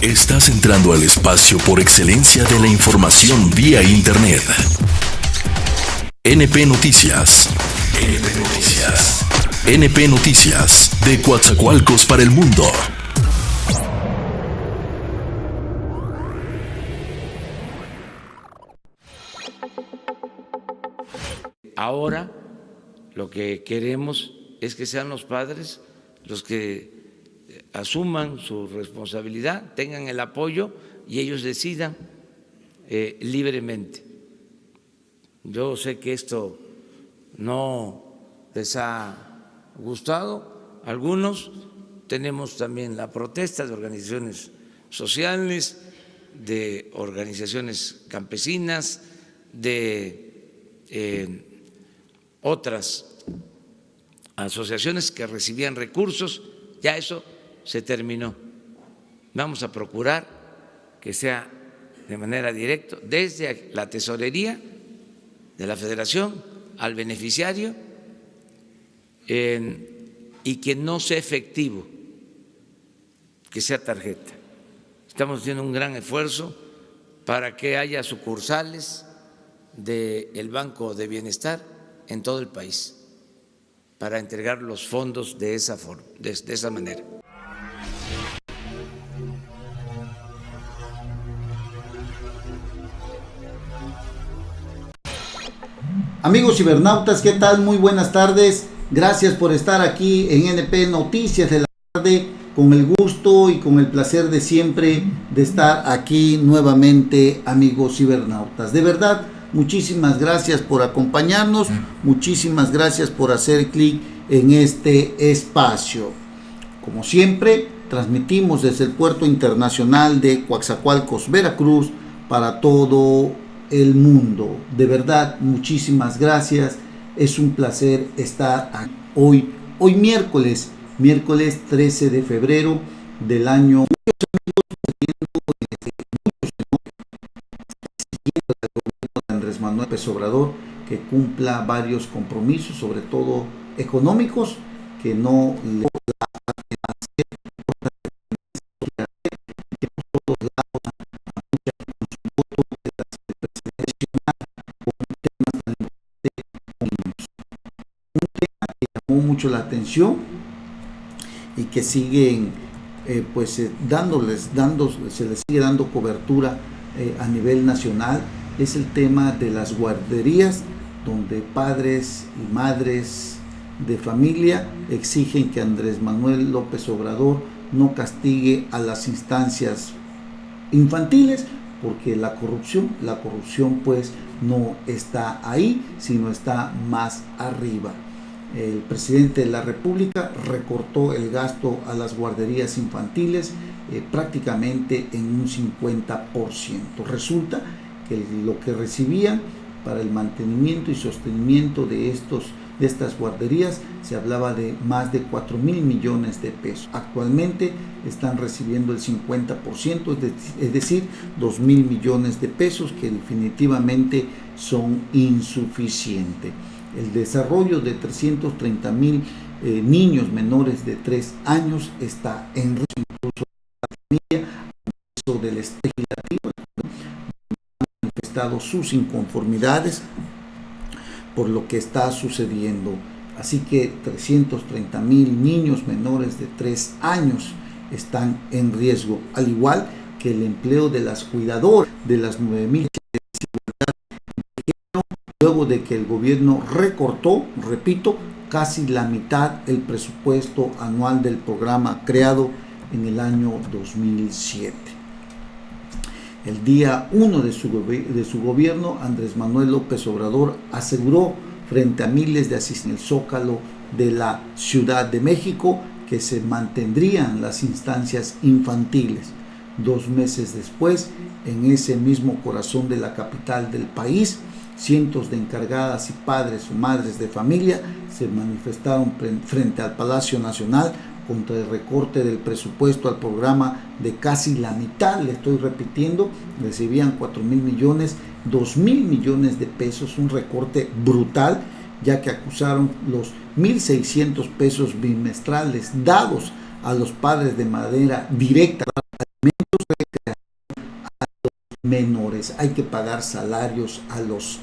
Estás entrando al espacio por excelencia de la información vía Internet. NP Noticias. NP Noticias. NP Noticias, de Coatzacoalcos para el mundo. Ahora lo que queremos es que sean los padres los que asuman su responsabilidad, tengan el apoyo y ellos decidan libremente. Yo sé que esto no les ha gustado a algunos, tenemos también la protesta de organizaciones sociales, de organizaciones campesinas, de otras asociaciones que recibían recursos. Ya eso se terminó. Vamos a procurar que sea de manera directa desde la tesorería de la Federación al beneficiario y que no sea efectivo, que sea tarjeta. Estamos haciendo un gran esfuerzo para que haya sucursales del Banco de Bienestar en todo el país para entregar los fondos de esa forma, de esa manera. Amigos cibernautas, ¿qué tal? Muy buenas tardes. Gracias por estar aquí en NP Noticias de la tarde, con el gusto y con el placer de siempre de estar aquí nuevamente, amigos cibernautas. De verdad, muchísimas gracias por acompañarnos, muchísimas gracias por hacer clic en este espacio. Como siempre, transmitimos desde el Puerto Internacional de Coatzacoalcos, Veracruz, para todo el mundo. De verdad, muchísimas gracias. Es un placer estar aquí hoy miércoles 13 de febrero del año. Andrés Manuel López Obrador, que cumpla varios compromisos, sobre todo económicos, que no le llamó mucho la atención y que siguen se les sigue dando cobertura a nivel nacional. Es el tema de las guarderías, donde padres y madres de familia exigen que Andrés Manuel López Obrador no castigue a las instancias infantiles, porque la corrupción pues no está ahí, sino está más arriba. El presidente de la República recortó el gasto a las guarderías infantiles prácticamente en un 50%. Resulta que lo que recibían para el mantenimiento y sostenimiento de estas guarderías se hablaba de más de 4,000 millones de pesos. Actualmente están recibiendo el 50%, es decir, 2,000 millones de pesos, que definitivamente son insuficientes. El desarrollo de 330,000 niños menores de 3 años está en riesgo. Incluso la familia del Estado Legislativo ha manifestado sus inconformidades por lo que está sucediendo. Así que 330,000 niños menores de 3 años están en riesgo, al igual que el empleo de las cuidadoras, de las 9,000, luego de que el gobierno recortó, repito, casi la mitad el presupuesto anual del programa creado en el año 2007. El día 1 de su gobierno, Andrés Manuel López Obrador aseguró frente a miles de asistentes en el Zócalo de la Ciudad de México que se mantendrían las instancias infantiles. 2 meses después, en ese mismo corazón de la capital del país, cientos de encargadas y padres o madres de familia se manifestaron frente al Palacio Nacional contra el recorte del presupuesto al programa de casi la mitad. Le estoy repitiendo, recibían 4,000 millones, 2,000 millones de pesos, un recorte brutal, ya que acusaron los 1,600 pesos bimestrales dados a los padres de manera directa, alimentos, menores. Hay que pagar salarios a los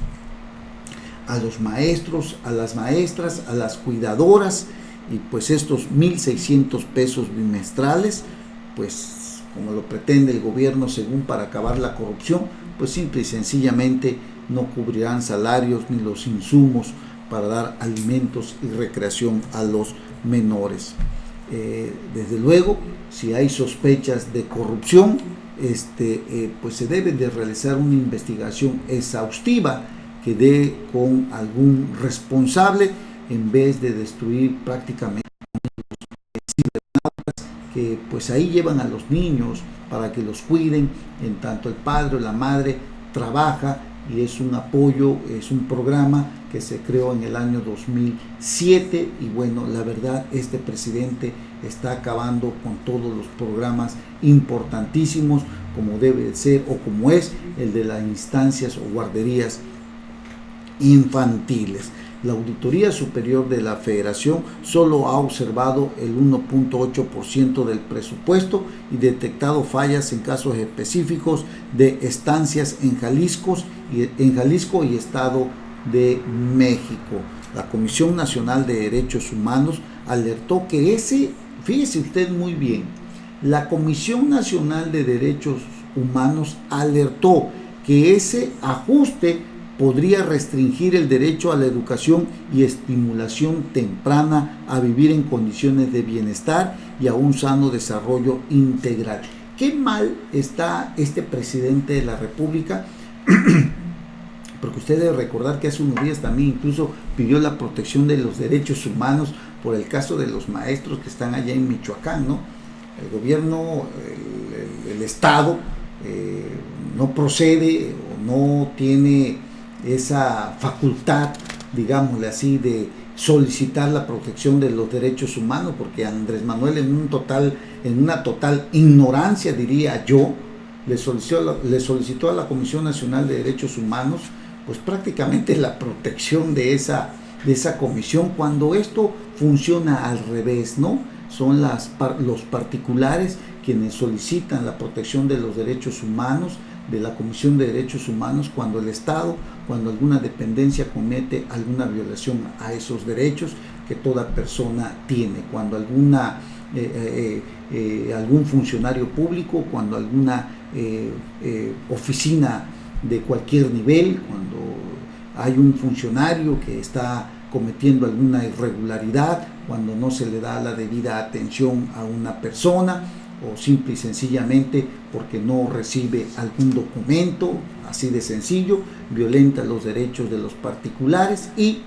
maestros, a las maestras, a las cuidadoras, y pues estos 1.600 pesos bimestrales, pues como lo pretende el gobierno según para acabar la corrupción, pues simple y sencillamente no cubrirán salarios ni los insumos para dar alimentos y recreación a los menores. Desde luego, si hay sospechas de corrupción, pues se debe de realizar una investigación exhaustiva que dé con algún responsable, en vez de destruir prácticamente que pues ahí llevan a los niños para que los cuiden, en tanto el padre o la madre trabaja, y es un apoyo, es un programa que se creó en el año 2007, y bueno, la verdad, este presidente está acabando con todos los programas importantísimos, como debe ser o como es el de las instancias o guarderías infantiles. La Auditoría Superior de la Federación solo ha observado el 1.8% del presupuesto y detectado fallas en casos específicos de estancias en Jalisco y Estado de México. La Comisión Nacional de Derechos Humanos alertó que fíjese usted muy bien, la Comisión Nacional de Derechos Humanos alertó que ese ajuste podría restringir el derecho a la educación y estimulación temprana a vivir en condiciones de bienestar y a un sano desarrollo integral. Qué mal está este presidente de la República, porque usted debe recordar que hace unos días también incluso pidió la protección de los derechos humanos por el caso de los maestros que están allá en Michoacán, ¿no? El gobierno, el Estado no procede o no tiene esa facultad, digámosle así, de solicitar la protección de los derechos humanos, porque Andrés Manuel en una total ignorancia, diría yo, le solicitó a la Comisión Nacional de Derechos Humanos pues prácticamente la protección de esa comisión, cuando esto funciona al revés, ¿no? Son los particulares quienes solicitan la protección de los derechos humanos, de la Comisión de Derechos Humanos, cuando el Estado, cuando alguna dependencia comete alguna violación a esos derechos que toda persona tiene, cuando algún funcionario público, cuando alguna oficina de cualquier nivel, cuando hay un funcionario que está cometiendo alguna irregularidad, cuando no se le da la debida atención a una persona, o simple y sencillamente porque no recibe algún documento, así de sencillo, violenta los derechos de los particulares, y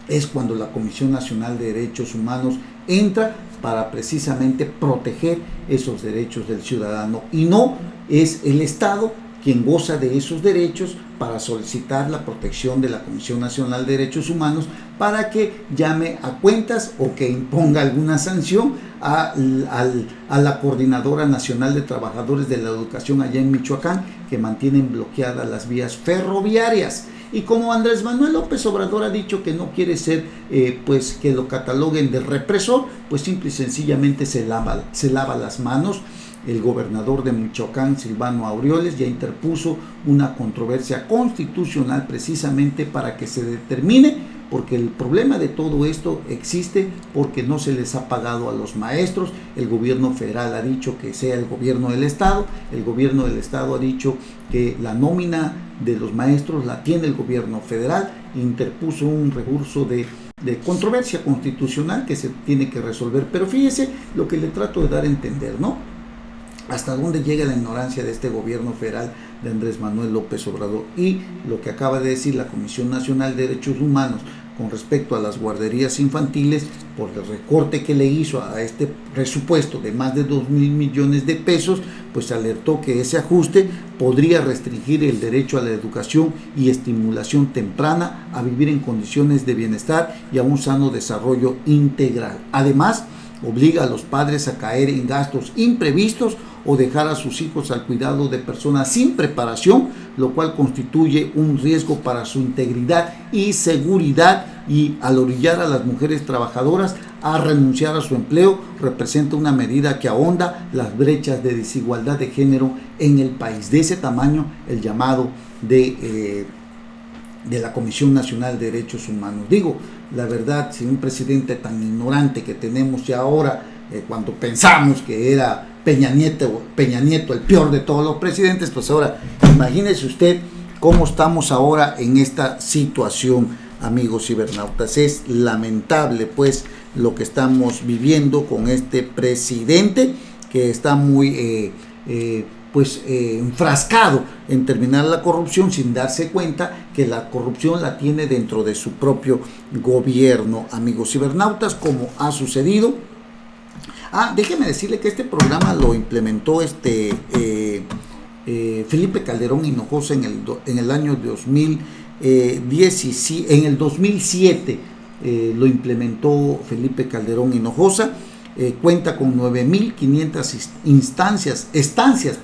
es cuando la Comisión Nacional de Derechos Humanos entra para precisamente proteger esos derechos del ciudadano, y no es el Estado quien goza de esos derechos para solicitar la protección de la Comisión Nacional de Derechos Humanos para que llame a cuentas o que imponga alguna sanción a la Coordinadora Nacional de Trabajadores de la Educación allá en Michoacán, que mantienen bloqueadas las vías ferroviarias. Y como Andrés Manuel López Obrador ha dicho que no quiere ser, pues que lo cataloguen de represor, pues simple y sencillamente se lava las manos. El gobernador de Michoacán, Silvano Aureoles, ya interpuso una controversia constitucional precisamente para que se determine, porque el problema de todo esto existe porque no se les ha pagado a los maestros. El gobierno federal ha dicho que sea el gobierno del Estado, el gobierno del Estado ha dicho que la nómina de los maestros la tiene el gobierno federal, interpuso un recurso de controversia constitucional que se tiene que resolver. Pero fíjese lo que le trato de dar a entender, ¿no? Hasta dónde llega la ignorancia de este gobierno federal de Andrés Manuel López Obrador, y lo que acaba de decir la Comisión Nacional de Derechos Humanos con respecto a las guarderías infantiles, por el recorte que le hizo a este presupuesto de más de 2,000 millones de pesos, pues alertó que ese ajuste podría restringir el derecho a la educación y estimulación temprana a vivir en condiciones de bienestar y a un sano desarrollo integral. Además, obliga a los padres a caer en gastos imprevistos o dejar a sus hijos al cuidado de personas sin preparación, lo cual constituye un riesgo para su integridad y seguridad, y al orillar a las mujeres trabajadoras a renunciar a su empleo representa una medida que ahonda las brechas de desigualdad de género en el país. De ese tamaño el llamado de la Comisión Nacional de Derechos Humanos. Digo, la verdad, si un presidente tan ignorante que tenemos ya ahora, cuando pensamos que era Peña Nieto el peor de todos los presidentes, pues ahora imagínese usted cómo estamos ahora en esta situación, amigos cibernautas. Es lamentable pues lo que estamos viviendo con este presidente que está muy enfrascado en terminar la corrupción sin darse cuenta que la corrupción la tiene dentro de su propio gobierno, amigos cibernautas, como ha sucedido. Déjeme decirle que este programa lo implementó Felipe Calderón Hinojosa en el año 2017, en el 2007 lo implementó Felipe Calderón Hinojosa. Cuenta con 9.500 estancias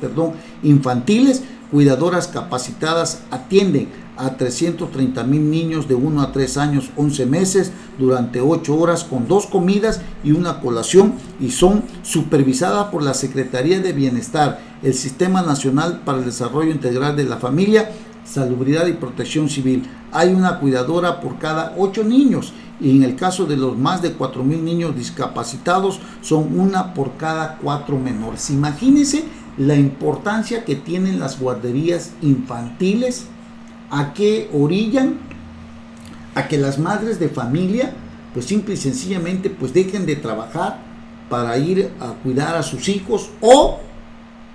infantiles. Cuidadoras capacitadas atienden a 330,000 niños de 1 a 3 años, 11 meses, durante 8 horas con 2 comidas y una colación, y son supervisadas por la Secretaría de Bienestar, el Sistema Nacional para el Desarrollo Integral de la Familia, Salubridad y Protección Civil. Hay una cuidadora por cada 8 niños, y en el caso de los más de 4,000 niños discapacitados, son una por cada 4 menores. Imagínense la importancia que tienen las guarderías infantiles. ¿A qué orillan? A que las madres de familia, pues simple y sencillamente, pues dejen de trabajar para ir a cuidar a sus hijos, o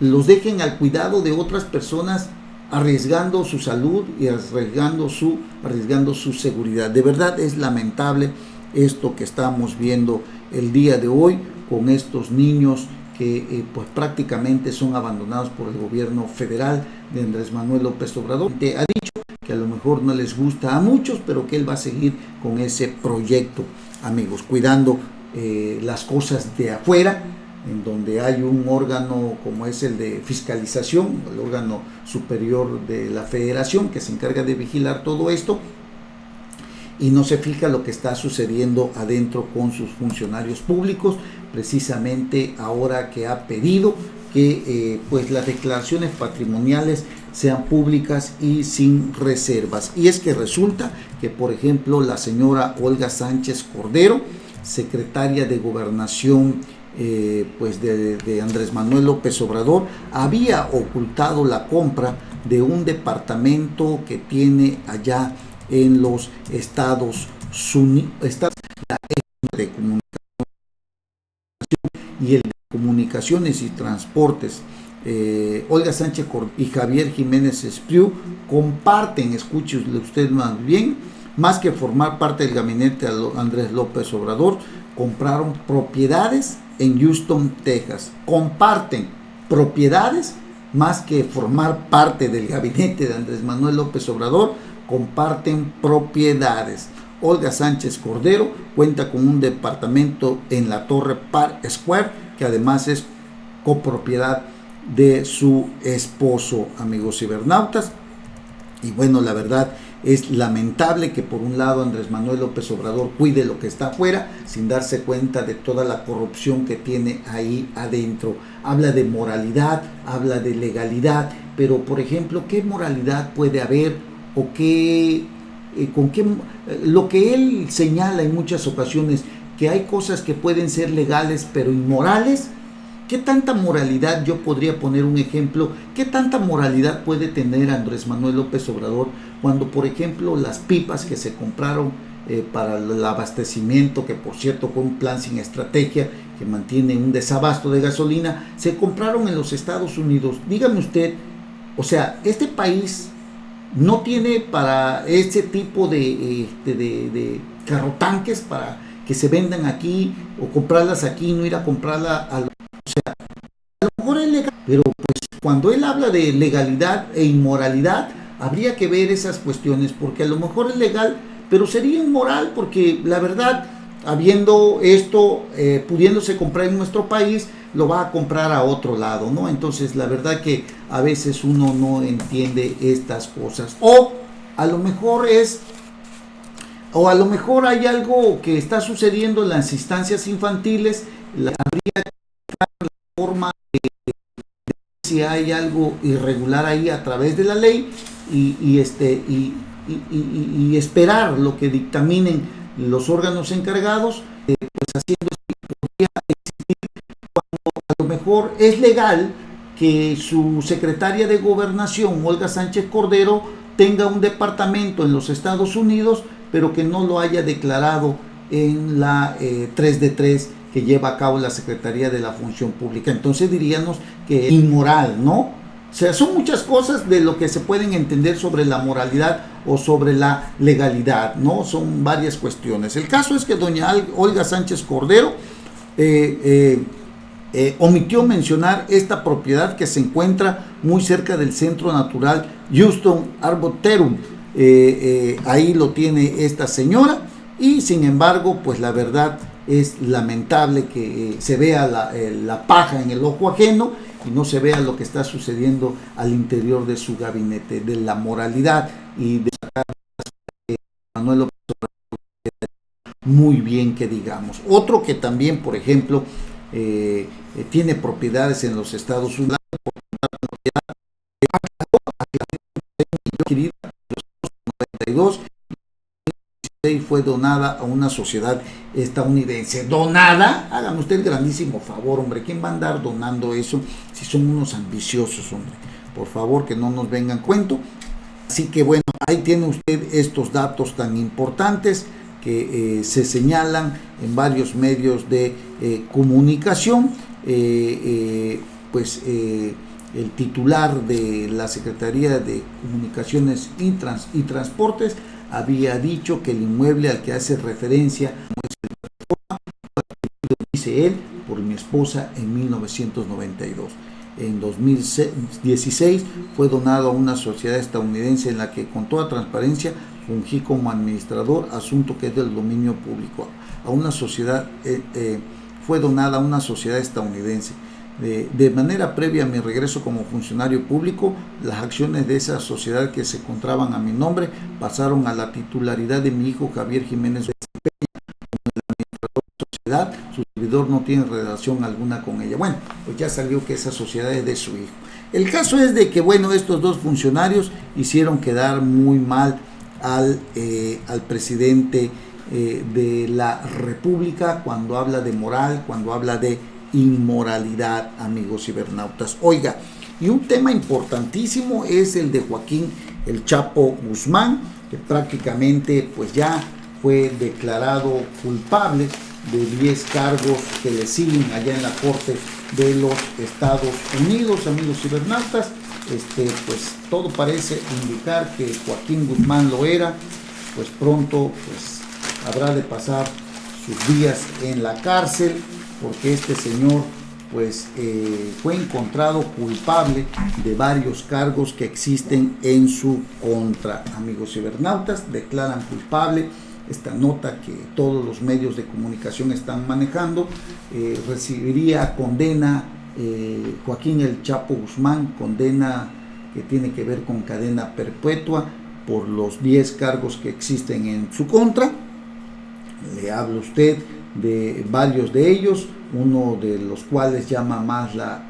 los dejen al cuidado de otras personas, arriesgando su salud y arriesgando su seguridad. De verdad es lamentable esto que estamos viendo el día de hoy con estos niños que pues prácticamente son abandonados por el gobierno federal de Andrés Manuel López Obrador. Ha dicho que a lo mejor no les gusta a muchos, pero que él va a seguir con ese proyecto, amigos, cuidando las cosas de afuera, en donde hay un órgano como es el de fiscalización, el órgano superior de la federación, que se encarga de vigilar todo esto, y no se fija lo que está sucediendo adentro con sus funcionarios públicos, precisamente ahora que ha pedido que pues las declaraciones patrimoniales sean públicas y sin reservas. Y es que resulta que, por ejemplo, la señora Olga Sánchez Cordero, secretaria de Gobernación pues de Andrés Manuel López Obrador, había ocultado la compra de un departamento que tiene allá en los Estados Unidos, la de comunicación y el de comunicaciones y transportes. Olga Sánchez Cordero y Javier Jiménez Espriu comparten, escúchele usted más bien, más que formar parte del gabinete de Andrés López Obrador, compraron propiedades en Houston, Texas. Comparten propiedades más que formar parte del gabinete de Andrés Manuel López Obrador, comparten propiedades. Olga Sánchez Cordero cuenta con un departamento en la Torre Park Square, que además es copropiedad de su esposo, amigos cibernautas. Y bueno, la verdad es lamentable que por un lado Andrés Manuel López Obrador cuide lo que está afuera sin darse cuenta de toda la corrupción que tiene ahí adentro. Habla de moralidad, habla de legalidad, pero por ejemplo, ¿qué moralidad puede haber o lo que él señala en muchas ocasiones, que hay cosas que pueden ser legales pero inmorales? ¿Qué tanta moralidad? Yo podría poner un ejemplo. ¿Qué tanta moralidad puede tener Andrés Manuel López Obrador cuando, por ejemplo, las pipas que se compraron para el abastecimiento, que por cierto fue un plan sin estrategia que mantiene un desabasto de gasolina, se compraron en los Estados Unidos? Dígame usted, o sea, este país no tiene para ese tipo de carrotanques para que se vendan aquí o comprarlas aquí y no ir a comprarla a lo mejor es legal, pero pues cuando él habla de legalidad e inmoralidad, habría que ver esas cuestiones, porque a lo mejor es legal, pero sería inmoral, porque la verdad, habiendo esto, pudiéndose comprar en nuestro país, lo va a comprar a otro lado, ¿no? Entonces la verdad que a veces uno no entiende estas cosas, o a lo mejor es O a lo mejor hay algo que está sucediendo en las instancias infantiles, habría que buscar la forma de si hay algo irregular ahí a través de la ley y esperar lo que dictaminen los órganos encargados, pues haciendo podría existir, cuando a lo mejor es legal que su secretaria de Gobernación, Olga Sánchez Cordero, tenga un departamento en los Estados Unidos, pero que no lo haya declarado en la 3D3 que lleva a cabo la Secretaría de la Función Pública. Entonces diríamos que es inmoral, ¿no? O sea, son muchas cosas de lo que se pueden entender sobre la moralidad o sobre la legalidad, ¿no? Son varias cuestiones. El caso es que doña Olga Sánchez Cordero omitió mencionar esta propiedad que se encuentra muy cerca del Centro Natural Houston Arboretum. Ahí lo tiene esta señora y sin embargo, pues la verdad es lamentable que se vea la paja en el ojo ajeno y no se vea lo que está sucediendo al interior de su gabinete, de la moralidad y de Manuel López Obrador, muy bien que digamos. Otro que también, por ejemplo, tiene propiedades en los Estados Unidos, adquirida en los 92 y fue donada a una sociedad estadounidense. ¿Donada? Háganme usted el grandísimo favor, hombre. ¿Quién va a andar donando eso si son unos ambiciosos, hombre? Por favor, que no nos vengan cuento. Así que bueno, ahí tiene usted estos datos tan importantes que se señalan en varios medios de comunicación. El titular de la Secretaría de Comunicaciones y Transportes había dicho que el inmueble al que hace referencia, dice él, por mi esposa en 1992. En 2016 fue donado a una sociedad estadounidense en la que con toda transparencia fungí como administrador, asunto que es del dominio público. A una sociedad fue donada a una sociedad estadounidense. De manera previa a mi regreso como funcionario público, las acciones de esa sociedad que se encontraban a mi nombre pasaron a la titularidad de mi hijo Javier Jiménez Peña, como el administrador de la sociedad. Su servidor no tiene relación alguna con ella. Bueno, pues ya salió que esa sociedad es de su hijo. El caso es de que, bueno, estos dos funcionarios hicieron quedar muy mal al presidente de la República cuando habla de moral, cuando habla de inmoralidad, amigos cibernautas. Oiga, y un tema importantísimo es el de Joaquín El Chapo Guzmán, que prácticamente pues ya fue declarado culpable de 10 cargos que le siguen allá en la Corte de los Estados Unidos, amigos cibernautas. Pues todo parece indicar que Joaquín Guzmán lo era, pues pronto pues habrá de pasar sus días en la cárcel, porque este señor pues fue encontrado culpable de varios cargos que existen en su contra. Amigos cibernautas, declaran culpable. Esta nota que todos los medios de comunicación están manejando, recibiría condena Joaquín El Chapo Guzmán, condena que tiene que ver con cadena perpetua por los 10 cargos que existen en su contra. Le hablo a usted de varios de ellos, uno de los cuales llama más la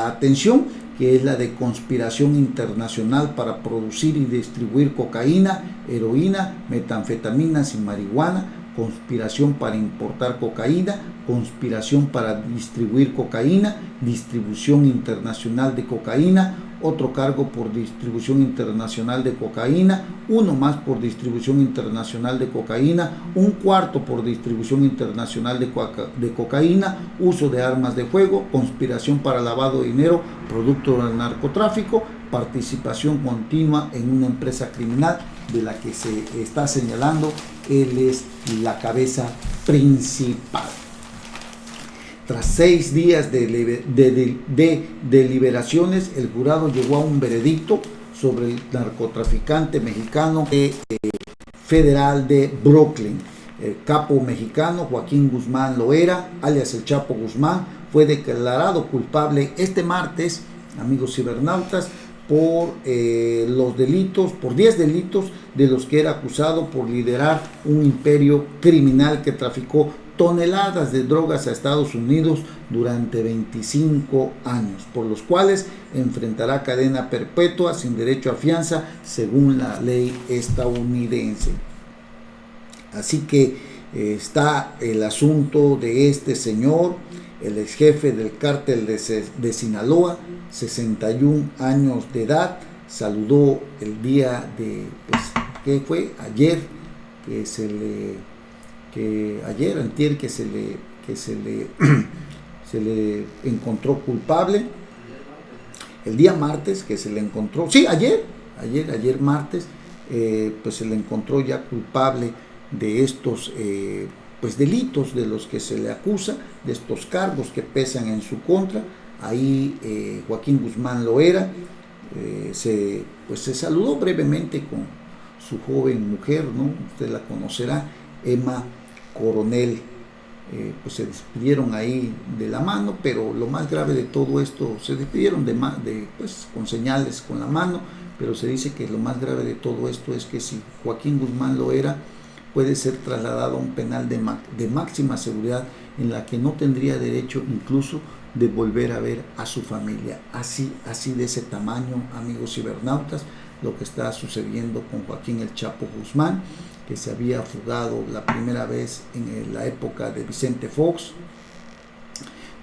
atención, que es la de conspiración internacional para producir y distribuir cocaína, heroína, metanfetaminas y marihuana, conspiración para importar cocaína, conspiración para distribuir cocaína, distribución internacional de cocaína, otro cargo por distribución internacional de cocaína, uno más por distribución internacional de cocaína, un cuarto por distribución internacional de cocaína, uso de armas de fuego, conspiración para lavado de dinero, producto del narcotráfico, participación continua en una empresa criminal de la que se está señalando él es la cabeza principal. Tras 6 días de deliberaciones, el jurado llegó a un veredicto sobre el narcotraficante mexicano federal de Brooklyn. El capo mexicano Joaquín Guzmán Loera, alias El Chapo Guzmán, fue declarado culpable este martes, amigos cibernautas, por los delitos, por 10 delitos de los que era acusado por liderar un imperio criminal que traficó toneladas de drogas a Estados Unidos durante 25 años, por los cuales enfrentará cadena perpetua sin derecho a fianza según la ley estadounidense. Así que está el asunto de este señor, el ex jefe del cártel de Sinaloa, 61 años de edad. Saludó el día de, pues, ¿qué fue? Ayer, antier, que se le encontró culpable. El día martes que se le encontró, sí, ayer martes, pues se le encontró ya culpable de estos pues delitos de los que se le acusa, de estos cargos que pesan en su contra. Ahí Joaquín Guzmán Loera se saludó brevemente con su joven mujer, ¿no? Usted la conocerá, Emma Coronel. Pues se despidieron ahí de la mano, pero lo más grave de todo esto, se despidieron pues con señales con la mano, pero se dice que lo más grave de todo esto es que si Joaquín Guzmán Loera puede ser trasladado a un penal de máxima seguridad en la que no tendría derecho incluso de volver a ver a su familia. Así de ese tamaño, amigos cibernautas, lo que está sucediendo con Joaquín El Chapo Guzmán, que se había fugado la primera vez en la época de Vicente Fox,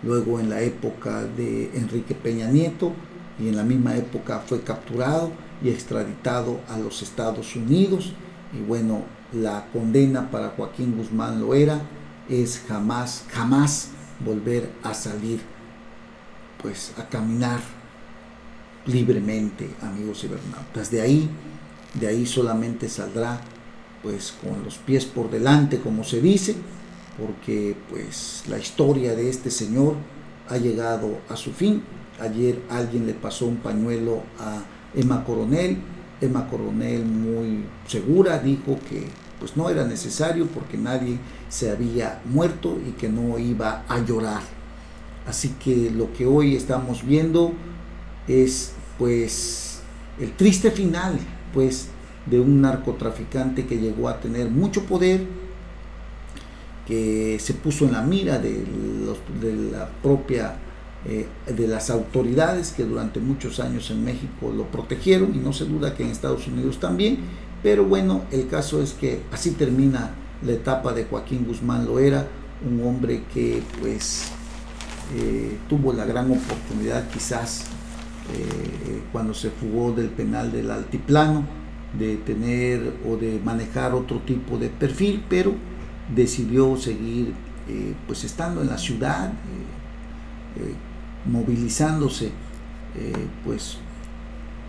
luego en la época de Enrique Peña Nieto, y en la misma época fue capturado y extraditado a los Estados Unidos. Y bueno, la condena para Joaquín Guzmán Loera es jamás volver a salir, pues a caminar libremente, amigos cibernautas. De ahí solamente saldrá pues con los pies por delante, como se dice, porque pues la historia de este señor ha llegado a su fin. Ayer alguien le pasó un pañuelo a Emma Coronel. Emma Coronel, muy segura, dijo que pues no era necesario porque nadie se había muerto y que no iba a llorar. Así que lo que hoy estamos viendo es pues el triste final pues de un narcotraficante que llegó a tener mucho poder, que se puso en la mira de las autoridades que durante muchos años en México lo protegieron, y no se duda que en Estados Unidos también. Pero bueno, el caso es que así termina la etapa de Joaquín Guzmán Loera, un hombre que pues tuvo la gran oportunidad quizás cuando se fugó del penal del Altiplano de tener o de manejar otro tipo de perfil, pero decidió seguir pues estando en la ciudad, movilizándose pues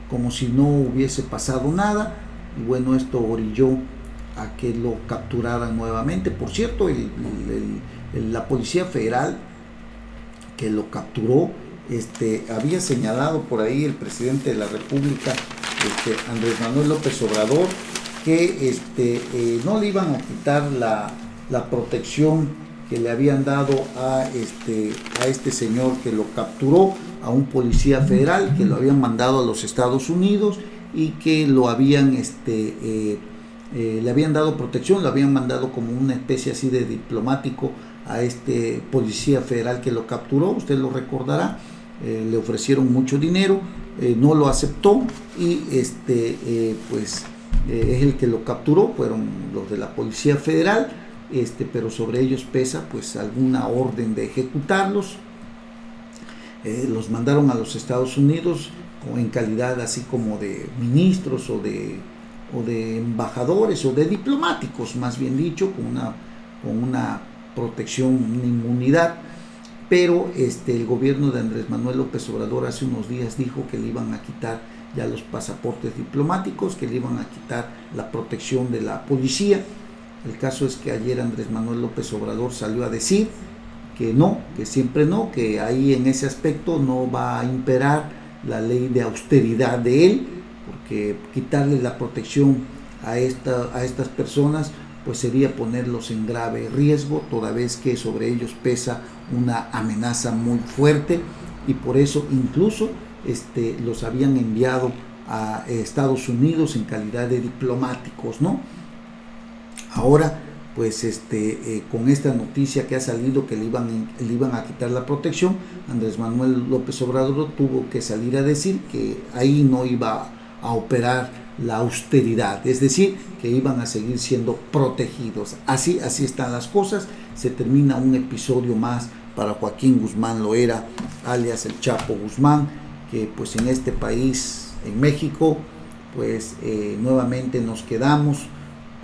como si no hubiese pasado nada. Y bueno, esto orilló a que lo capturaran nuevamente. Por cierto, la Policía Federal que lo capturó, había señalado por ahí el presidente de la República, Andrés Manuel López Obrador, que no le iban a quitar la protección que le habían dado a este señor que lo capturó, a un policía federal que lo habían mandado a los Estados Unidos y que lo habían le habían dado protección, lo habían mandado como una especie así de diplomático a este policía federal que lo capturó. Usted lo recordará, le ofrecieron mucho dinero, no lo aceptó y pues es el que lo capturó, fueron los de la Policía Federal, pero sobre ellos pesa pues alguna orden de ejecutarlos. Los mandaron a los Estados Unidos en calidad así como de ministros o de embajadores o de diplomáticos, más bien dicho, con una protección, una inmunidad. Pero el gobierno de Andrés Manuel López Obrador hace unos días dijo que le iban a quitar ya los pasaportes diplomáticos, que le iban a quitar la protección de la policía. El caso es que ayer Andrés Manuel López Obrador salió a decir que no, que siempre no, que ahí en ese aspecto no va a imperar la ley de austeridad de él, porque quitarle la protección a estas personas pues sería ponerlos en grave riesgo, toda vez que sobre ellos pesa una amenaza muy fuerte, y por eso incluso los habían enviado a Estados Unidos en calidad de diplomáticos, ¿no? Ahora, pues con esta noticia que ha salido que le iban a quitar la protección, Andrés Manuel López Obrador tuvo que salir a decir que ahí no iba a operar la austeridad, es decir, que iban a seguir siendo protegidos. Así están las cosas. Se termina un episodio más para Joaquín Guzmán Loera, alias el Chapo Guzmán, que pues en este país, en México, pues nuevamente nos quedamos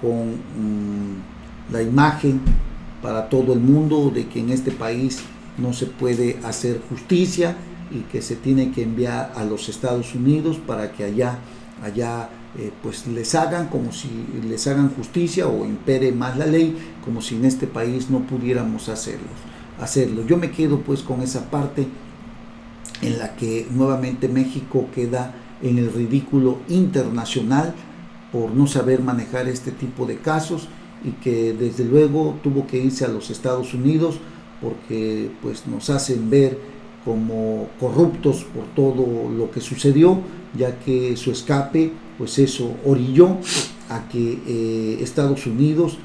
con la imagen para todo el mundo de que en este país no se puede hacer justicia y que se tiene que enviar a los Estados Unidos para que allá pues les hagan como si les hagan justicia o impere más la ley, como si en este país no pudiéramos hacerlo. Yo me quedo pues con esa parte en la que nuevamente México queda en el ridículo internacional por no saber manejar este tipo de casos, y que desde luego tuvo que irse a los Estados Unidos porque pues nos hacen ver como corruptos por todo lo que sucedió, ya que su escape pues eso orilló a que Estados Unidos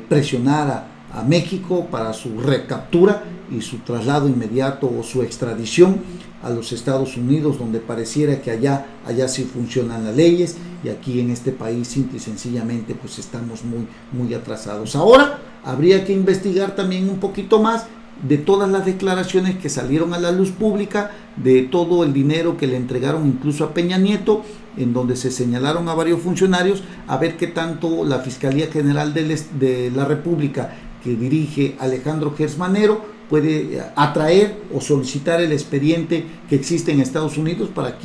presionara a México para su recaptura y su traslado inmediato o su extradición a los Estados Unidos, donde pareciera que allá sí funcionan las leyes, y aquí en este país simple y sencillamente pues estamos muy atrasados. Ahora habría que investigar también un poquito más de todas las declaraciones que salieron a la luz pública, de todo el dinero que le entregaron incluso a Peña Nieto, en donde se señalaron a varios funcionarios, a ver qué tanto la Fiscalía General de la República, que dirige Alejandro Gertz Manero, puede atraer o solicitar el expediente que existe en Estados Unidos para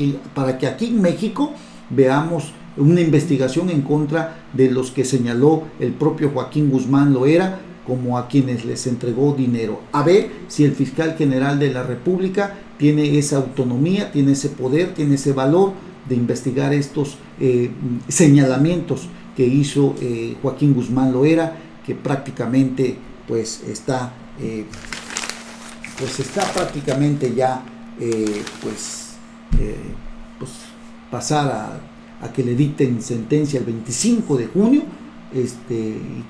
que aquí en México veamos una investigación en contra de los que señaló el propio Joaquín Guzmán Loera como a quienes les entregó dinero. A ver si el fiscal general de la República tiene esa autonomía, tiene ese poder, tiene ese valor de investigar estos señalamientos que hizo Joaquín Guzmán Loera, que prácticamente pues está prácticamente ya pasar a que le dicten sentencia el 25 de junio, y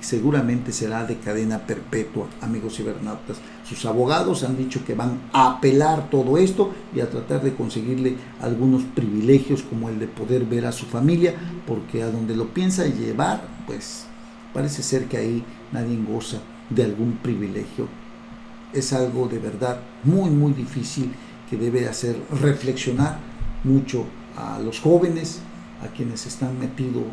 seguramente será de cadena perpetua, amigos cibernautas. Sus abogados han dicho que van a apelar todo esto y a tratar de conseguirle algunos privilegios, como el de poder ver a su familia, porque a donde lo piensa llevar, pues parece ser que ahí nadie goza de algún privilegio. Es algo de verdad muy difícil, que debe hacer reflexionar mucho a los jóvenes, a quienes están metidos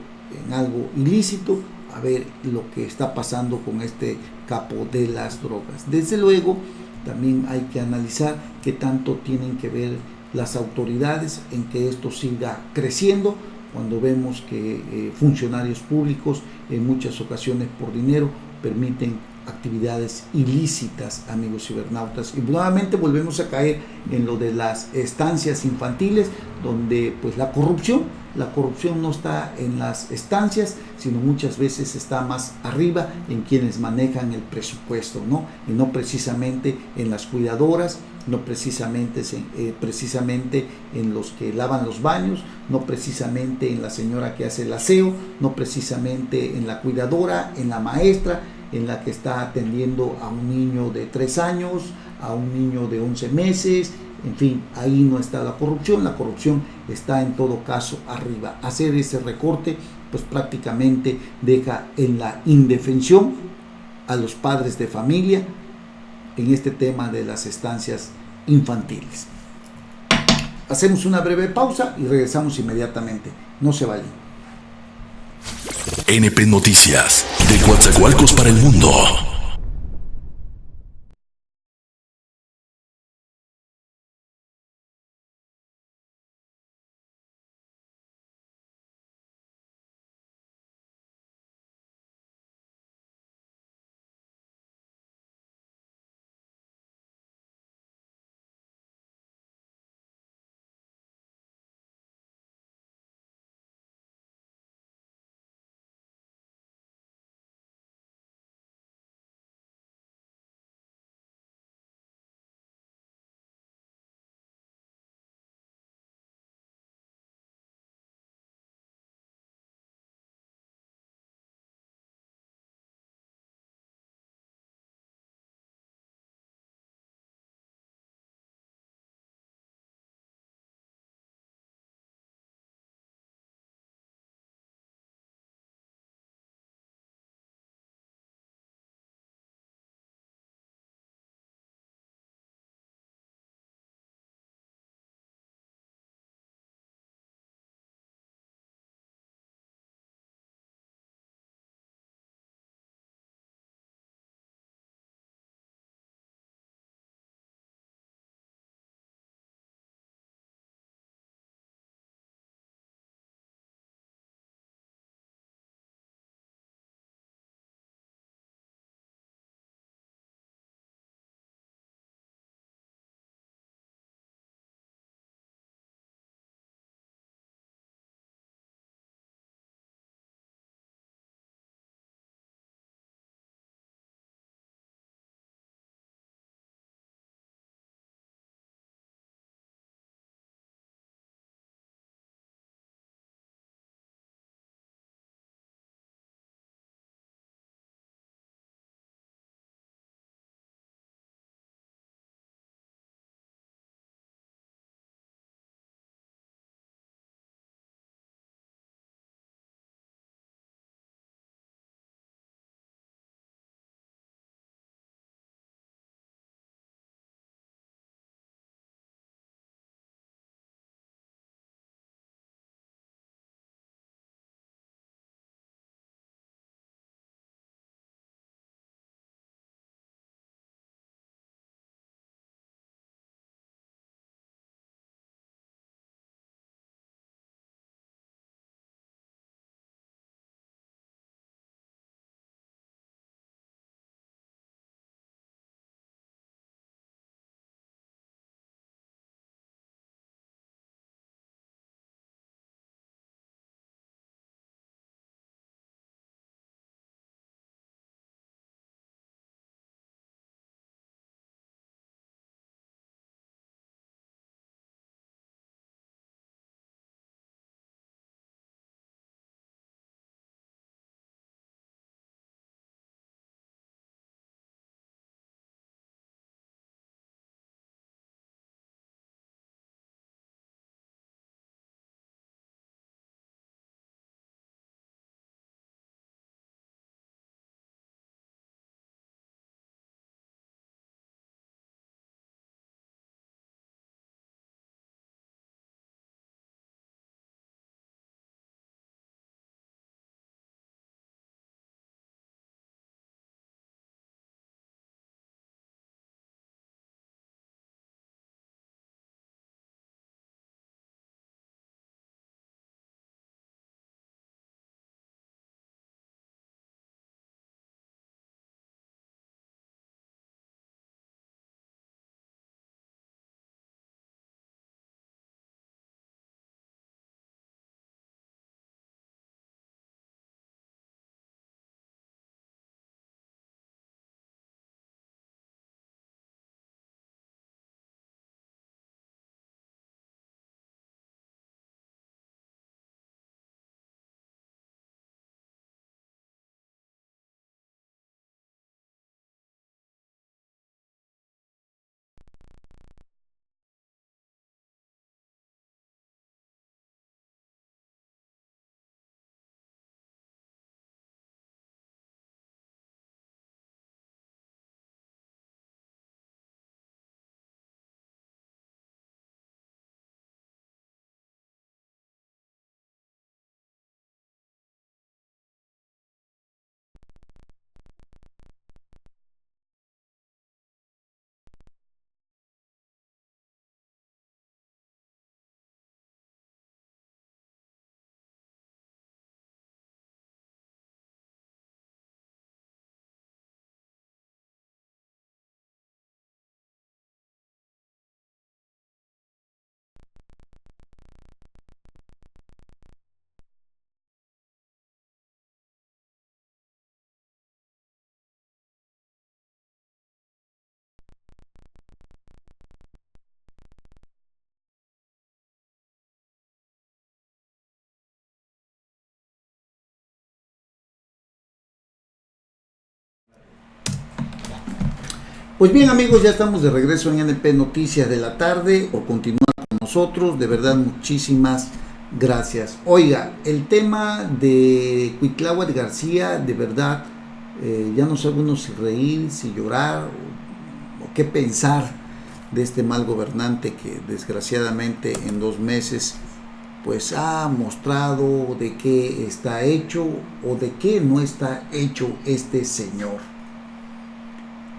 en algo ilícito, a ver lo que está pasando con este capo de las drogas. Desde luego, también hay que analizar qué tanto tienen que ver las autoridades en que esto siga creciendo, cuando vemos que funcionarios públicos en muchas ocasiones por dinero permiten actividades ilícitas, amigos cibernautas. Y nuevamente volvemos a caer en lo de las estancias infantiles, donde pues la corrupción no está en las estancias, sino muchas veces está más arriba en quienes manejan el presupuesto, ¿no? Y no precisamente en las cuidadoras, no precisamente en los que lavan los baños, no precisamente en la señora que hace el aseo, no precisamente en la cuidadora, en la maestra, en la que está atendiendo a un niño de 3 años, a un niño de 11 meses, en fin, ahí no está la corrupción está en todo caso arriba. Hacer ese recorte pues prácticamente deja en la indefensión a los padres de familia en este tema de las estancias infantiles. Hacemos una breve pausa y regresamos inmediatamente. No se vayan. NP Noticias, de Coatzacoalcos para el mundo. Pues bien, amigos, ya estamos de regreso en NP Noticias de la tarde, por continuar con nosotros. De verdad, muchísimas gracias. Oiga, el tema de Cuitláhuac García, de verdad, ya no sabe uno si reír, si llorar o qué pensar de este mal gobernante que desgraciadamente en 2 meses pues ha mostrado de qué está hecho o de qué no está hecho este señor.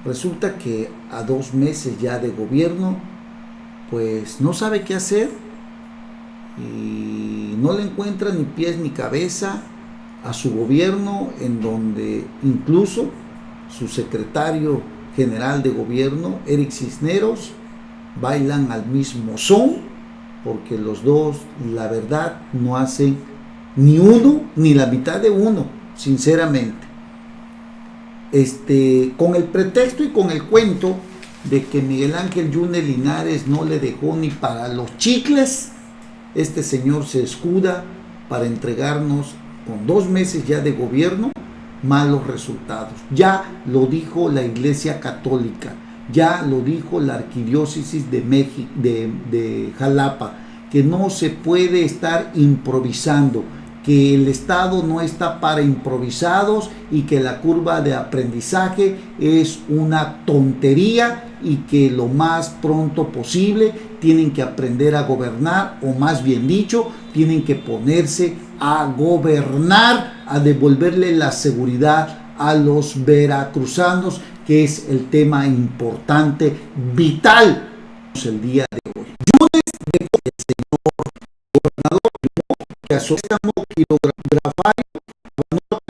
Resulta que a 2 meses ya de gobierno pues no sabe qué hacer y no le encuentra ni pies ni cabeza a su gobierno, en donde incluso su secretario general de gobierno, Eric Cisneros, bailan al mismo son, porque los dos, la verdad, no hacen ni uno ni la mitad de uno, sinceramente. Con el pretexto y con el cuento de que Miguel Ángel Yunes Linares no le dejó ni para los chicles, este señor se escuda para entregarnos, con 2 meses ya de gobierno, malos resultados. Ya lo dijo la Iglesia Católica, ya lo dijo la Arquidiócesis de México, de Jalapa, que no se puede estar improvisando, que el Estado no está para improvisados y que la curva de aprendizaje es una tontería y que lo más pronto posible tienen que aprender a gobernar, o más bien dicho, tienen que ponerse a gobernar, a devolverle la seguridad a los veracruzanos, que es el tema importante, vital, el día de hoy. Yunes dejó el señor gobernador que a su préstamo quilografario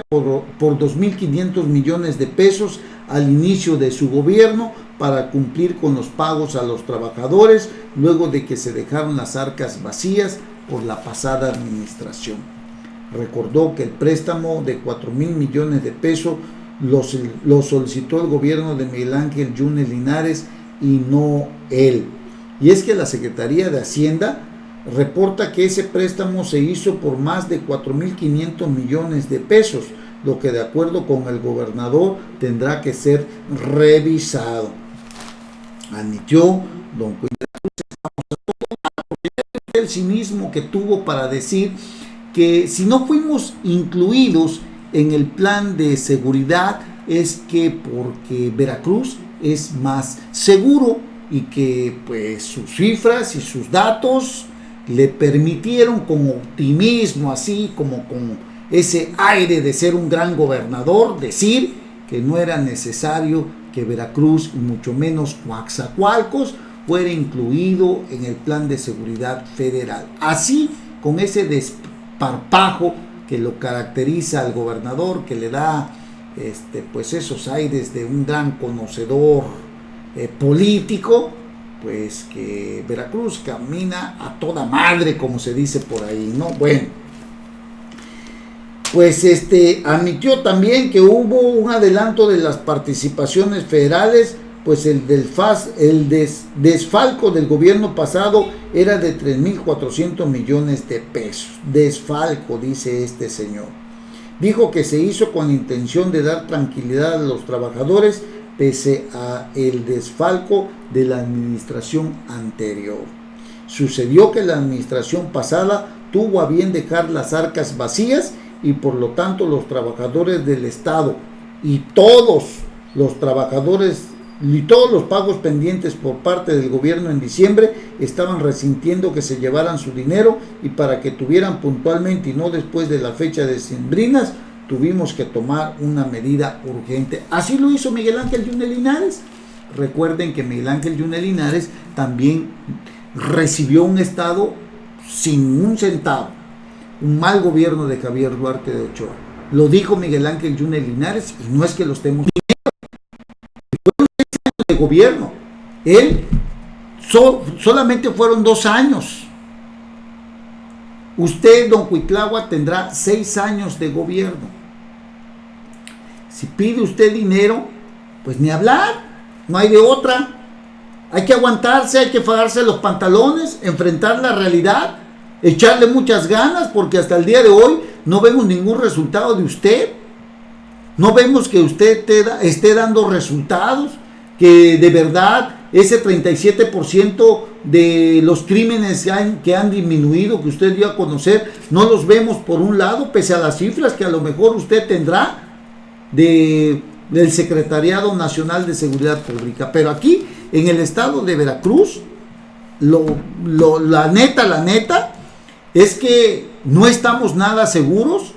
por 2.500 millones de pesos al inicio de su gobierno para cumplir con los pagos a los trabajadores, luego de que se dejaron las arcas vacías por la pasada administración. Recordó que el préstamo de 4.000 millones de pesos lo solicitó el gobierno de Miguel Ángel Yunes Linares y no él. Y es que la Secretaría de Hacienda reporta que ese préstamo se hizo por más de 4.500 millones de pesos, lo que de acuerdo con el gobernador tendrá que ser revisado. Admitió don el cinismo que tuvo para decir que si no fuimos incluidos en el plan de seguridad es que porque Veracruz es más seguro y que pues sus cifras y sus datos le permitieron con optimismo, así como con ese aire de ser un gran gobernador, decir que no era necesario que Veracruz, y mucho menos Coatzacoalcos, fuera incluido en el plan de seguridad federal. Así, con ese desparpajo que lo caracteriza al gobernador, que le da pues esos aires de un gran conocedor político, pues que Veracruz camina a toda madre, como se dice por ahí, ¿no? Bueno, pues admitió también que hubo un adelanto de las participaciones federales, pues el desfalco del gobierno pasado era de 3.400 millones de pesos. Desfalco, dice este señor. Dijo que se hizo con la intención de dar tranquilidad a los trabajadores pese a el desfalco de la administración anterior. Sucedió que la administración pasada tuvo a bien dejar las arcas vacías y por lo tanto los trabajadores del Estado y todos los trabajadores y todos los pagos pendientes por parte del gobierno en diciembre estaban resintiendo que se llevaran su dinero, y para que tuvieran puntualmente y no después de la fecha decembrinas tuvimos que tomar una medida urgente. Así lo hizo Miguel Ángel Yunes Linares. Recuerden que Miguel Ángel Yunes Linares también recibió un Estado sin un centavo, un mal gobierno de Javier Duarte de Ochoa. Lo dijo Miguel Ángel Yunes Linares y no es que lo estemos de gobierno. Él solamente fueron 2 años. Usted, don Cuitláhuac, tendrá 6 años de gobierno. Si pide usted dinero, pues ni hablar, no hay de otra. Hay que aguantarse, hay que fajarse los pantalones, enfrentar la realidad, echarle muchas ganas, porque hasta el día de hoy no vemos ningún resultado de usted. No vemos que usted esté dando resultados, que de verdad ese 37% de los crímenes que han disminuido, que usted dio a conocer, no los vemos por un lado, pese a las cifras que a lo mejor usted tendrá del Secretariado Nacional de Seguridad Pública. Pero aquí, en el estado de Veracruz, la neta, es que no estamos nada seguros.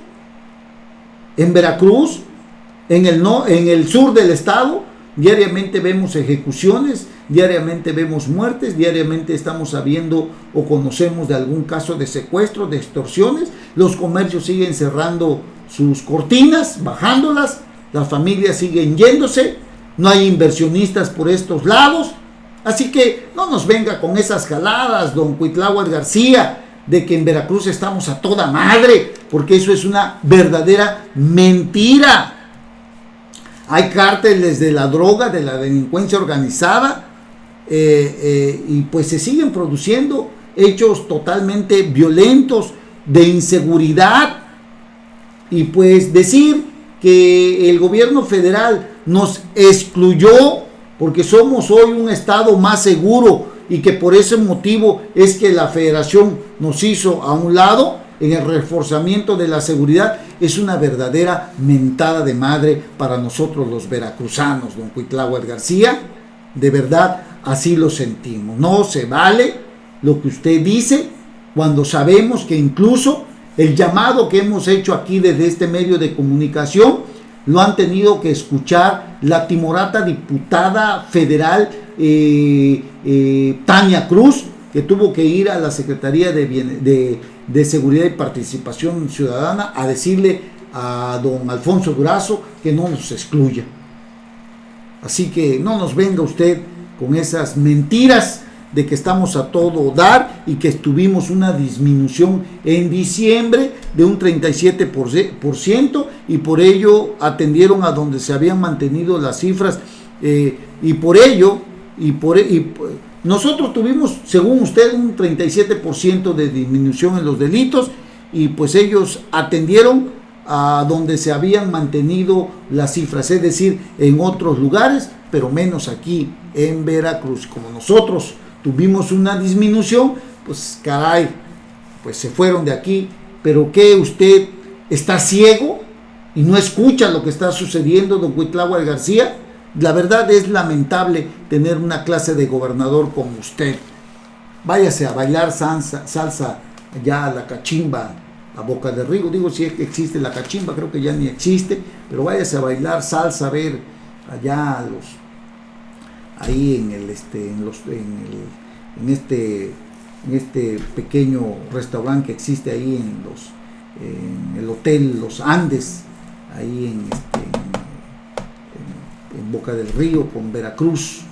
En Veracruz, en el sur del estado, diariamente vemos ejecuciones, diariamente vemos muertes, diariamente estamos sabiendo o conocemos de algún caso de secuestro, de extorsiones. Los comercios siguen cerrando sus cortinas, bajándolas, las familias siguen yéndose, no hay inversionistas por estos lados. Así que no nos venga con esas jaladas, don Cuitláhuac García, de que en Veracruz estamos a toda madre, porque eso es una verdadera mentira. Hay cárteles de la droga, de la delincuencia organizada, y pues se siguen produciendo hechos totalmente violentos, de inseguridad. Y pues decir que el gobierno federal nos excluyó porque somos hoy un estado más seguro y que por ese motivo es que la federación nos hizo a un lado en el reforzamiento de la seguridad, es una verdadera mentada de madre para nosotros los veracruzanos, don Cuitláhuac García. De verdad, así lo sentimos. No se vale lo que usted dice cuando sabemos que incluso el llamado que hemos hecho aquí desde este medio de comunicación lo han tenido que escuchar la timorata diputada federal Tania Cruz, que tuvo que ir a la Secretaría de Seguridad y Participación Ciudadana a decirle a don Alfonso Durazo que no nos excluya. Así que no nos venga usted con esas mentiras de que estamos a todo dar y que tuvimos una disminución en diciembre de un 37% y por ello atendieron a donde se habían mantenido las cifras, y por ello nosotros tuvimos, según usted, un 37% de disminución en los delitos, y pues ellos atendieron a donde se habían mantenido las cifras, es decir, en otros lugares, pero menos aquí en Veracruz. Como nosotros tuvimos una disminución, pues caray, pues se fueron de aquí. Pero ¿qué, usted está ciego y no escucha lo que está sucediendo, don Cuitláhuac García? La verdad es lamentable tener una clase de gobernador como usted. Váyase a bailar salsa allá a la cachimba, a Boca del Río. Digo, si existe la cachimba, creo que ya ni existe, pero váyase a bailar salsa, a ver allá ahí en este pequeño restaurante que existe ahí en el Hotel Los Andes, ahí en Boca del Río con Veracruz,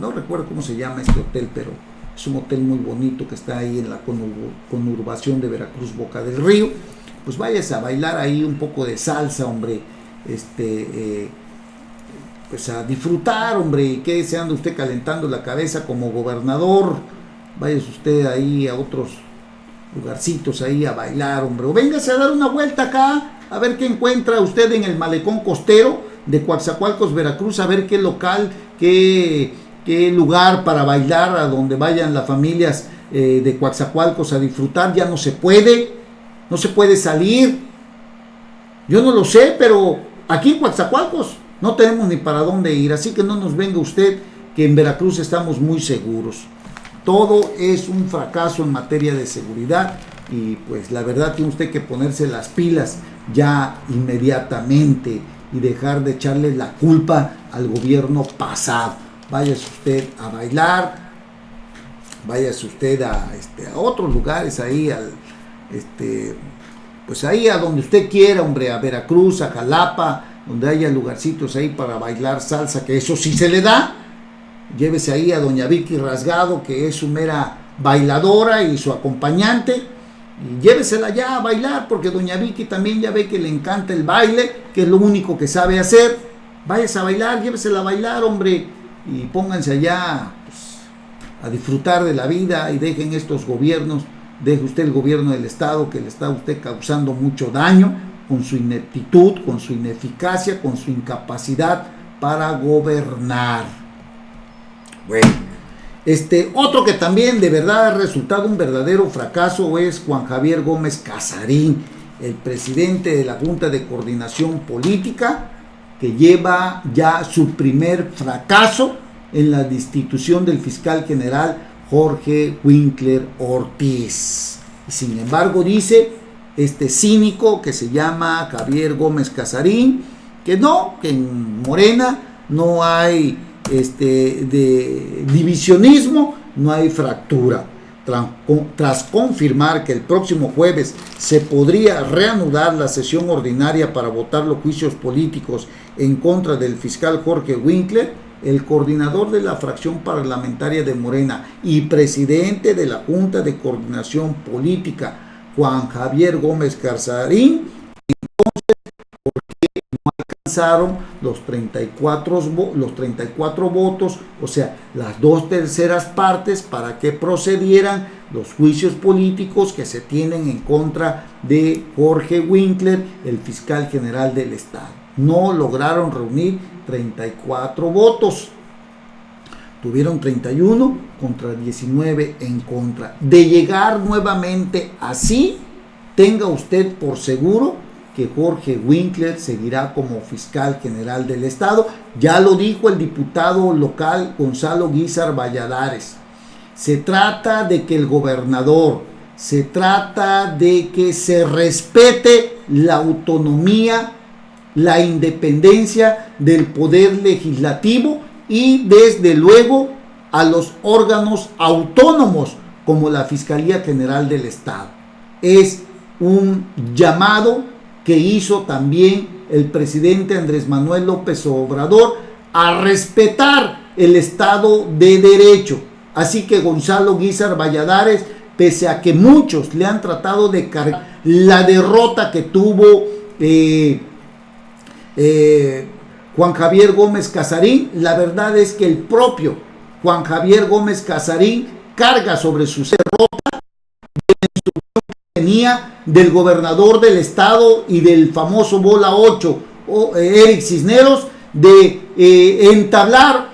no recuerdo cómo se llama este hotel, pero es un hotel muy bonito que está ahí en la conurbación de Veracruz, Boca del Río. Pues váyase a bailar ahí un poco de salsa, hombre, pues a disfrutar, hombre, y que se anda usted calentando la cabeza como gobernador. Váyase usted ahí a otros lugarcitos ahí a bailar, hombre, o véngase a dar una vuelta acá, a ver qué encuentra usted en el malecón costero de Coatzacoalcos, Veracruz, a ver qué local, qué lugar para bailar, a donde vayan las familias de Coatzacoalcos a disfrutar. Ya no se puede salir. Yo no lo sé, pero aquí en Coatzacoalcos no tenemos ni para dónde ir, así que no nos venga usted que en Veracruz estamos muy seguros. Todo es un fracaso en materia de seguridad y pues la verdad tiene usted que ponerse las pilas ya inmediatamente y dejar de echarle la culpa al gobierno pasado. Váyase usted a bailar, váyase usted a otros lugares ahí, pues ahí a donde usted quiera, hombre, a Veracruz, a Jalapa, donde haya lugarcitos ahí para bailar salsa, que eso sí se le da. Llévese ahí a doña Vicky Rasgado, que es su mera bailadora, y su acompañante, y llévesela ya a bailar, porque doña Vicky también ya ve que le encanta el baile, que es lo único que sabe hacer. Váyase a bailar, llévesela a bailar, hombre, y pónganse allá pues, a disfrutar de la vida, y dejen estos gobiernos. Deje usted el gobierno del estado, que le está a usted causando mucho daño con su ineptitud, con su ineficacia, con su incapacidad para gobernar. Bueno, otro que también de verdad ha resultado un verdadero fracaso es Juan Javier Gómez Casarín, el presidente de la Junta de Coordinación Política, que lleva ya su primer fracaso en la destitución del fiscal general Jorge Winkler Ortiz. Sin embargo, dice este cínico que se llama Javier Gómez Casarín, que en Morena no hay de divisionismo, no hay fractura. Tras confirmar que el próximo jueves se podría reanudar la sesión ordinaria para votar los juicios políticos en contra del fiscal Jorge Winkler, el coordinador de la fracción parlamentaria de Morena y presidente de la Junta de Coordinación Política, Juan Javier Gómez Casarín, alcanzaron los 34 votos, o sea, las 2/3 partes para que procedieran los juicios políticos que se tienen en contra de Jorge Winkler, el fiscal general del Estado. No lograron reunir 34 votos. Tuvieron 31 contra 19 en contra. De llegar nuevamente así, tenga usted por seguro que Jorge Winkler seguirá como fiscal general del Estado. Ya lo dijo el diputado local Gonzalo Guízar Valladares. Se trata de que el gobernador, se trata de que se respete la autonomía, la independencia del poder legislativo y desde luego a los órganos autónomos como la Fiscalía General del Estado. Es un llamado que hizo también el presidente Andrés Manuel López Obrador a respetar el Estado de Derecho. Así que Gonzalo Guízar Valladares, pese a que muchos le han tratado de cargar la derrota que tuvo Juan Javier Gómez Casarín, la verdad es que el propio Juan Javier Gómez Casarín carga sobre su derrota tenía del gobernador del estado y del famoso Bola 8, Eric Cisneros, de entablar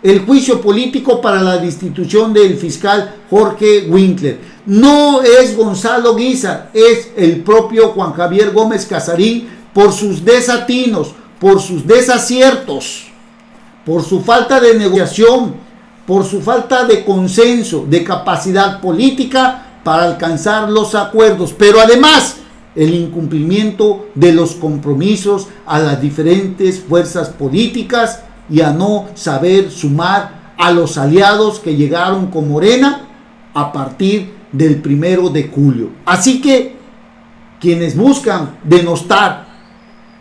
el juicio político para la destitución del fiscal Jorge Winkler. No es Gonzalo Guízar, es el propio Juan Javier Gómez Casarín, por sus desatinos, por sus desaciertos, por su falta de negociación, por su falta de consenso, de capacidad política para alcanzar los acuerdos, pero además el incumplimiento de los compromisos a las diferentes fuerzas políticas y a no saber sumar a los aliados que llegaron con Morena a partir del 1 de julio. Así que quienes buscan denostar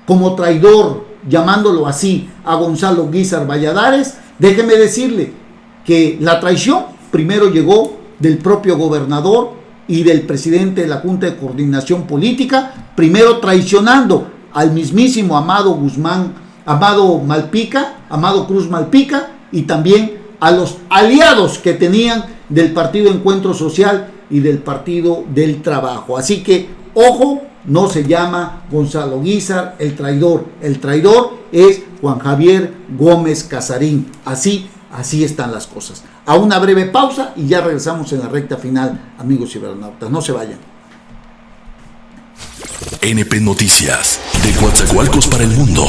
como traidor, llamándolo así, a Gonzalo Guízar Valladares, déjeme decirle que la traición primero llegó del propio gobernador y del presidente de la Junta de Coordinación Política, primero traicionando al mismísimo Amado Cruz Malpica, y también a los aliados que tenían del Partido Encuentro Social y del Partido del Trabajo. Así que, ojo, no se llama Gonzalo Guízar el traidor es Juan Javier Gómez Casarín. Así están las cosas. A una breve pausa y ya regresamos en la recta final, amigos cibernautas. No se vayan. NP Noticias, de Coatzacoalcos para el mundo.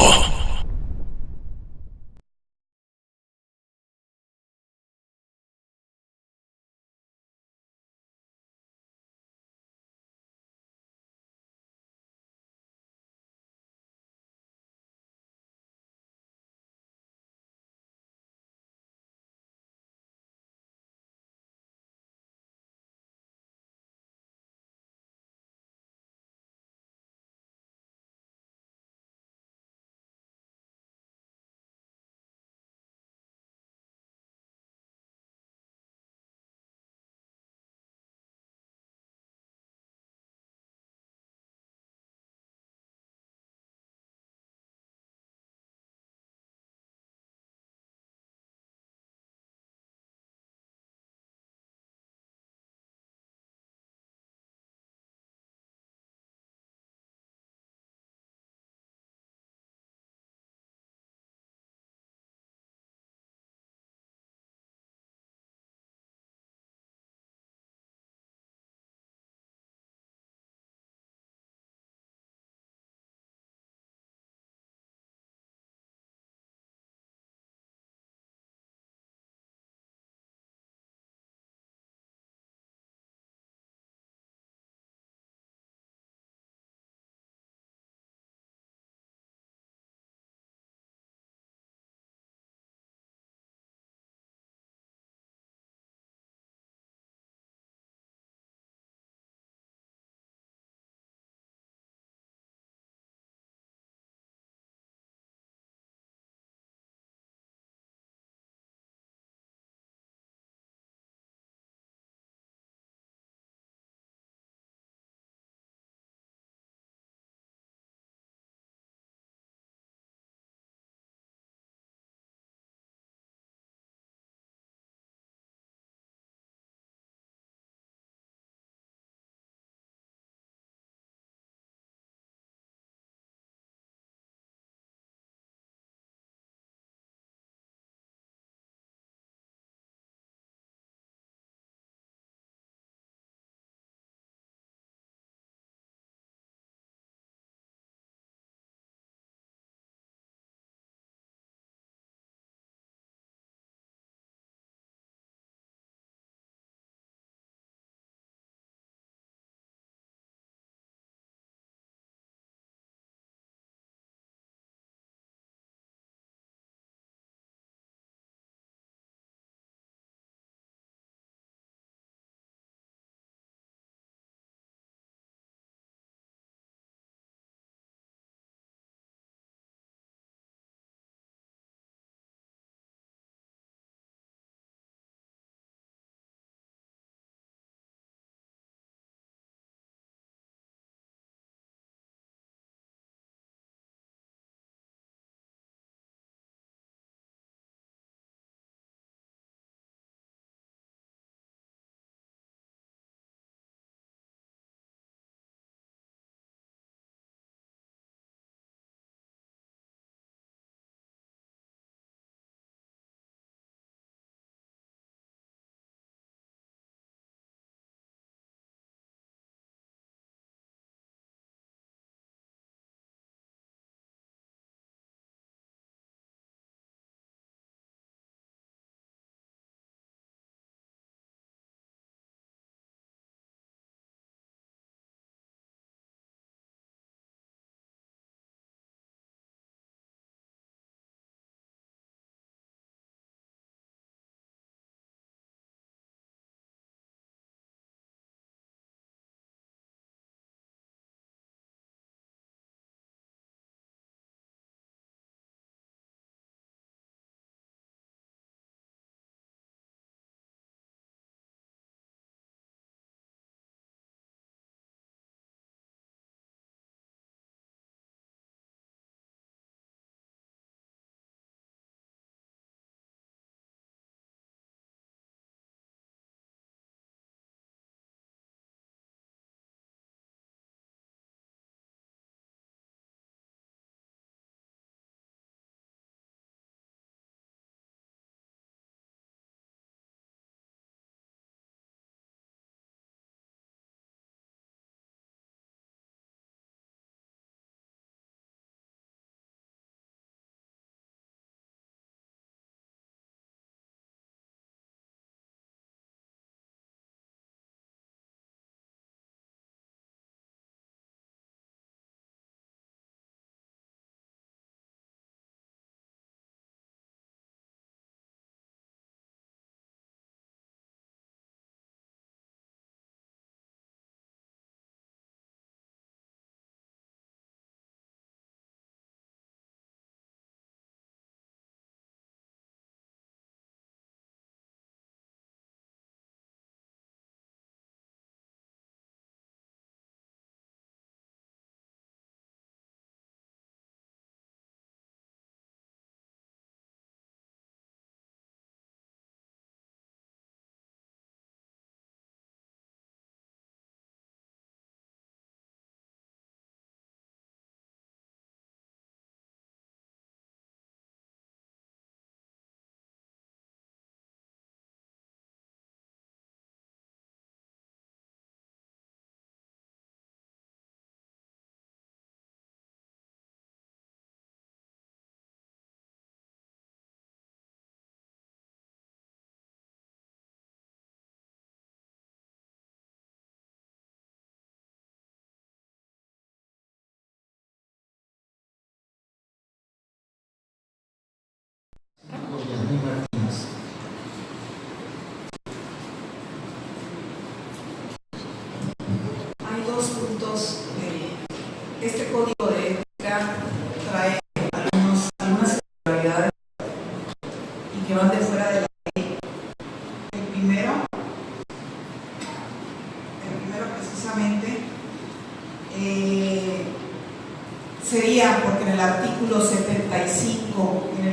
lean, porque en el artículo 75, en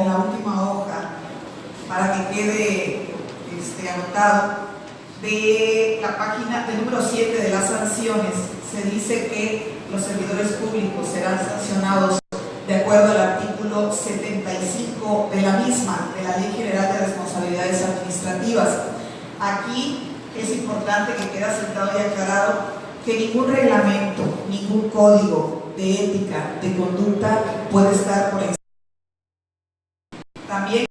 la última hoja, para que quede anotado, de la página del número 7 de las sanciones, se dice que los servidores públicos serán sancionados de acuerdo al artículo 75 de la misma, de la Ley General de Responsabilidades Administrativas. Aquí es importante que quede sentado y aclarado que ningún reglamento, ningún código de ética, de conducta puede estar por encima. También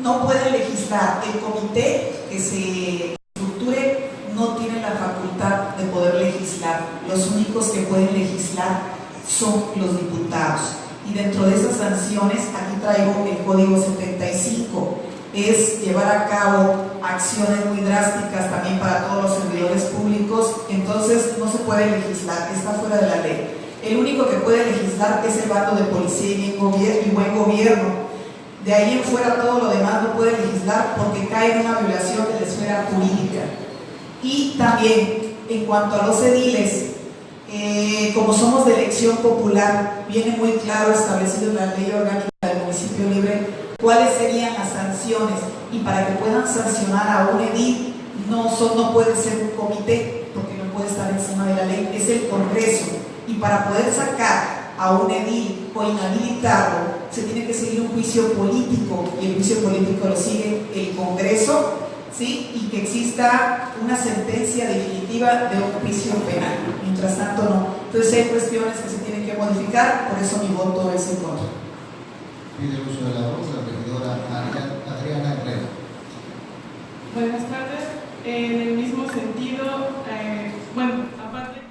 no puede legislar. El comité que se estructure no tiene la facultad de poder legislar. Los únicos que pueden legislar son los diputados. Y dentro de esas sanciones, aquí traigo el Código 75, es llevar a cabo acciones muy drásticas también para todos los servidores públicos. Entonces no se puede legislar, está fuera de la ley. El único que puede legislar es el bando de policía y buen gobierno. De ahí en fuera todo lo demás no puede legislar porque cae en una violación de la esfera jurídica. Y también en cuanto a los ediles, como somos de elección popular, viene muy claro establecido en la ley orgánica del municipio libre cuáles serían las sanciones, y para que puedan sancionar a un edil no puede ser un comité porque no puede estar encima de la ley, es el Congreso, y para poder sacar a un edil o inhabilitarlo se tiene que seguir un juicio político, y el juicio político lo sigue el Congreso, ¿sí? Y que exista una sentencia definitiva de un juicio penal. Mientras tanto no. Entonces hay cuestiones que se tienen que modificar, por eso mi voto es en contra. Pide el uso de la voz la regidora Adriana Herrera. Buenas tardes. En el mismo sentido, aparte...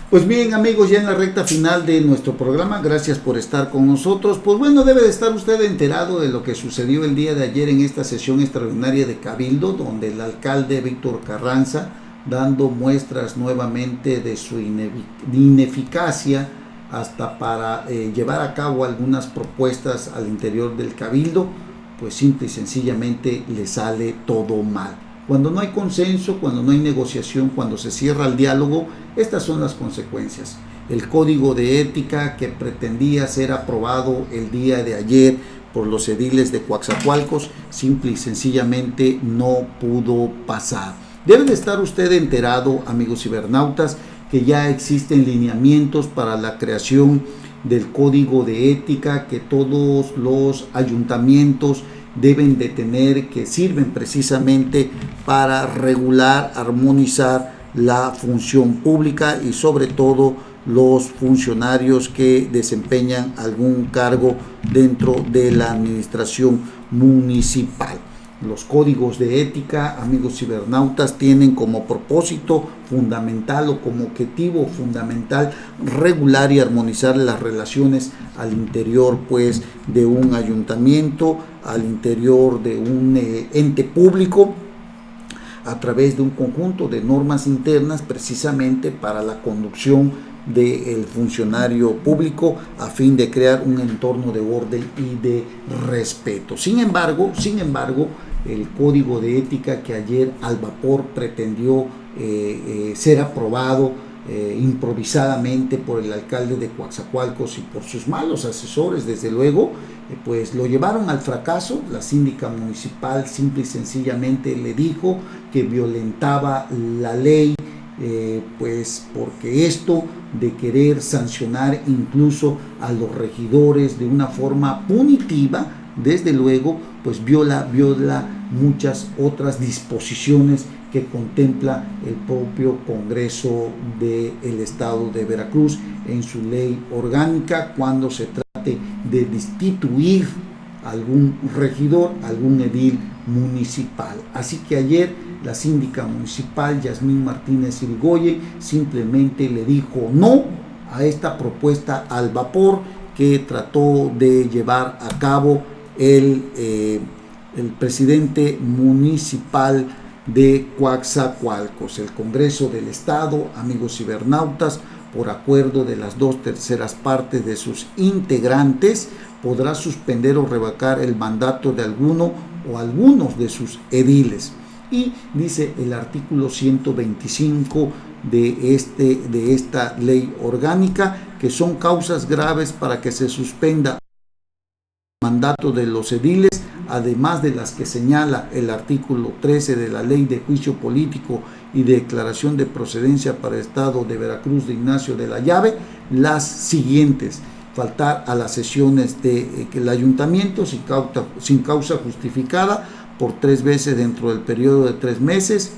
Pues bien, amigos, ya en la recta final de nuestro programa, gracias por estar con nosotros. Pues bueno, debe de estar usted enterado de lo que sucedió el día de ayer en esta sesión extraordinaria de Cabildo, donde el alcalde Víctor Carranza, dando muestras nuevamente de su ineficacia hasta para llevar a cabo algunas propuestas al interior del Cabildo, pues simple y sencillamente le sale todo mal. Cuando no hay consenso, cuando no hay negociación, cuando se cierra el diálogo, estas son las consecuencias. El código de ética que pretendía ser aprobado el día de ayer por los ediles de Coatzacoalcos, simple y sencillamente no pudo pasar. Debe de estar usted enterado, amigos cibernautas, que ya existen lineamientos para la creación del código de ética que todos los ayuntamientos deben de tener, que sirven precisamente para regular, armonizar la función pública y sobre todo los funcionarios que desempeñan algún cargo dentro de la administración municipal. Los códigos de ética, amigos cibernautas, tienen como propósito fundamental o como objetivo fundamental regular y armonizar las relaciones al interior pues de un ayuntamiento, al interior de un ente público, a través de un conjunto de normas internas precisamente para la conducción del funcionario público a fin de crear un entorno de orden y de respeto. Sin embargo, el código de ética que ayer al vapor pretendió ser aprobado improvisadamente por el alcalde de Coatzacoalcos y por sus malos asesores, desde luego, pues lo llevaron al fracaso. La síndica municipal simple y sencillamente le dijo que violentaba la ley, pues porque esto de querer sancionar incluso a los regidores de una forma punitiva, desde luego, pues viola muchas otras disposiciones que contempla el propio Congreso del Estado de Veracruz en su ley orgánica cuando se trate de destituir algún regidor, algún edil municipal. Así que ayer la síndica municipal Yasmín Martínez Irigoyen simplemente le dijo no a esta propuesta al vapor que trató de llevar a cabo el presidente municipal de Coatzacoalcos. El Congreso del Estado, amigos cibernautas, por acuerdo de las 2/3 partes de sus integrantes, podrá suspender o revocar el mandato de alguno o algunos de sus ediles. Y dice el artículo 125 de esta ley orgánica que son causas graves para que se suspenda el mandato de los ediles, además de las que señala el artículo 13 de la Ley de Juicio Político y de declaración de procedencia para el Estado de Veracruz de Ignacio de la Llave, las siguientes: faltar a las sesiones del ayuntamiento sin causa justificada por 3 veces dentro del periodo de 3 meses,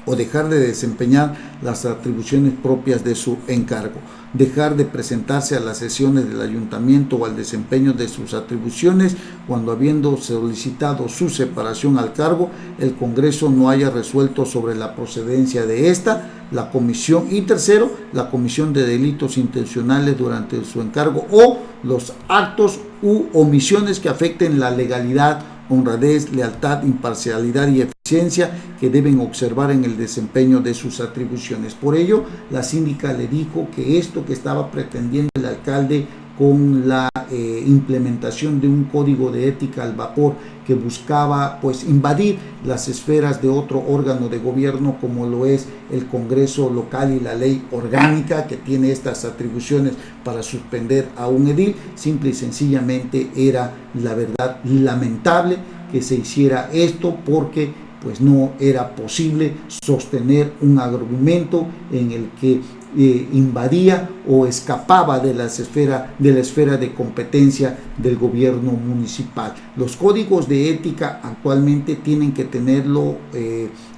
o dejar de desempeñar las atribuciones propias de su encargo, dejar de presentarse a las sesiones del ayuntamiento o al desempeño de sus atribuciones cuando, habiendo solicitado su separación al cargo, el Congreso no haya resuelto sobre la procedencia de esta, la comisión, y tercero, la comisión de delitos intencionales durante su encargo o los actos u omisiones que afecten la legalidad, honradez, lealtad, imparcialidad y eficiencia que deben observar en el desempeño de sus atribuciones. Por ello, la síndica le dijo que esto que estaba pretendiendo el alcalde con la implementación de un código de ética al vapor que buscaba pues invadir las esferas de otro órgano de gobierno como lo es el Congreso local y la ley orgánica que tiene estas atribuciones para suspender a un edil, simple y sencillamente era, la verdad, lamentable que se hiciera esto, porque pues no era posible sostener un argumento en el que invadía o escapaba de la esfera de competencia del gobierno municipal. Los códigos de ética actualmente tienen que tenerlo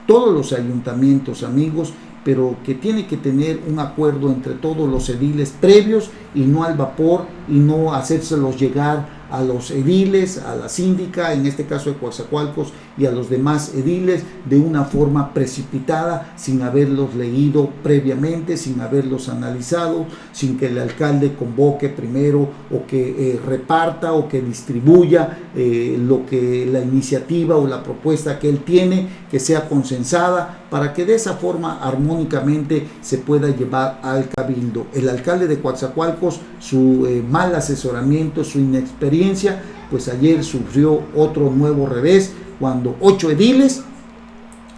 todos los ayuntamientos, amigos, pero que tiene que tener un acuerdo entre todos los ediles previos y no al vapor, y no hacérselos llegar a los ediles, a la síndica, en este caso de Coatzacoalcos, y a los demás ediles de una forma precipitada, sin haberlos leído previamente, sin haberlos analizado, sin que el alcalde convoque primero o que reparta o que distribuya la iniciativa o la propuesta que él tiene, que sea consensada, para que de esa forma armónicamente se pueda llevar al cabildo. El alcalde de Coatzacoalcos, su mal asesoramiento, su inexperiencia, pues ayer sufrió otro nuevo revés cuando 8 ediles,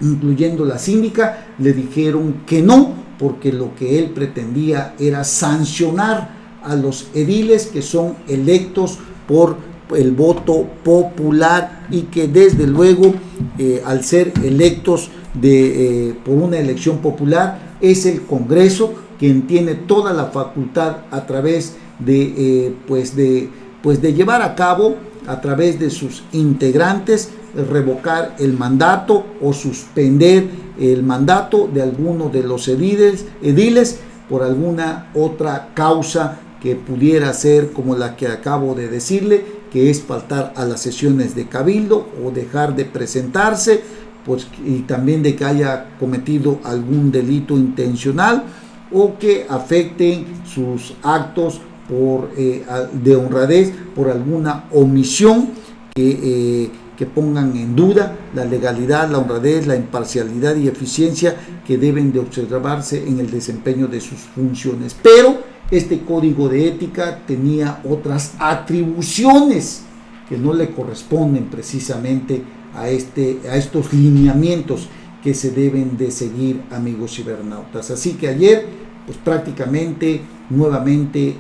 incluyendo la síndica, le dijeron que no, porque lo que él pretendía era sancionar a los ediles que son electos por el voto popular y que desde luego al ser electos por una elección popular, es el Congreso quien tiene toda la facultad a través de llevar a cabo, a través de sus integrantes, revocar el mandato o suspender el mandato de alguno de los ediles por alguna otra causa que pudiera ser como la que acabo de decirle, que es faltar a las sesiones de cabildo o dejar de presentarse, pues, y también de que haya cometido algún delito intencional o que afecten sus actos de honradez por alguna omisión que pongan en duda la legalidad, la honradez, la imparcialidad y eficiencia que deben de observarse en el desempeño de sus funciones. Pero este código de ética tenía otras atribuciones que no le corresponden precisamente a estos lineamientos que se deben de seguir, amigos cibernautas. Así que ayer, pues prácticamente nuevamente